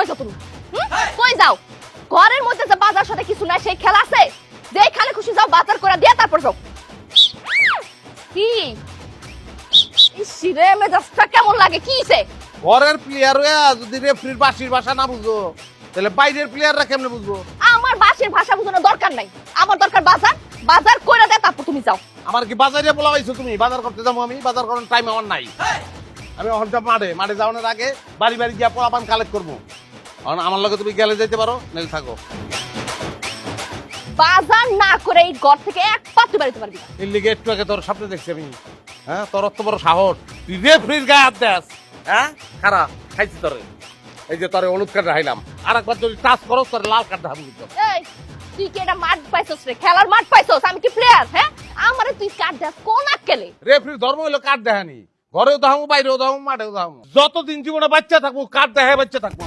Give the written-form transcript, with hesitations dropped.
কই যাও তুমি কই যাও ঘরের মধ্যে যে বাজার সাথে কিছু নাই সেই খেলা আছে যেখানে খুশি যাও বাজার করে দিয়ে তারপর যাও কি ইসিরে মেজাজটা কেমন লাগে কিছে ঘরের প্লেয়ার হয়ে যদি রেফারির বাসির ভাষা না বুঝো তাহলে বাইরের প্লেয়াররা কেমনে বুঝবো? আমার বাসের ভাষা বুঝানোর দরকার নাই আমার দরকার বাজার বাজার করে দে তারপর তুমি যাও আমার কি বাজারে বলা হয়েছো তুমি? বাজার করতে যাবো আমি, বাজার করার টাইম আমার নাই। আমি এখন যাব মাঠে যাওয়ার আগে বাড়ি বাড়ি গিয়া পোলাপান কালেক্ট করবো। আমার লগে তুমি গেলে যেতে পারো, নাহলে থাকো। বাজার না করে এই ঘর থেকে এক পা তুই বাড়িতে পারবি না। এর লিগে একটু আগে তোর সামনে দেখছি আমি। হ্যাঁ, তোর অত বড় সাহস, তুই রেফারির গায়ে হাত দেস? হ্যাঁ, খারাপ খাইছি তোরে। এই যে তোরে হলুদ কার্ড হাইলাম, আর একবার যদি টাচ করো তোরে লাল কার্ড হাবু দিত। এই তুই কি এটা মাঠ পাইছস রে? খেলার মাঠ পাইছস? আমি কি প্লেয়ার? হ্যাঁ, আমারে তুই কার্ড দেস কোন আক্কেলে? রেফারির ধর্ম হলো কার্ড দেখানি। ঘরেও দাও, বাইরেও দাও, মাঠেও দাও। যতদিন জীবনে বাচ্চা থাকবো কার্ড দেখায় বাচ্চা থাকবো।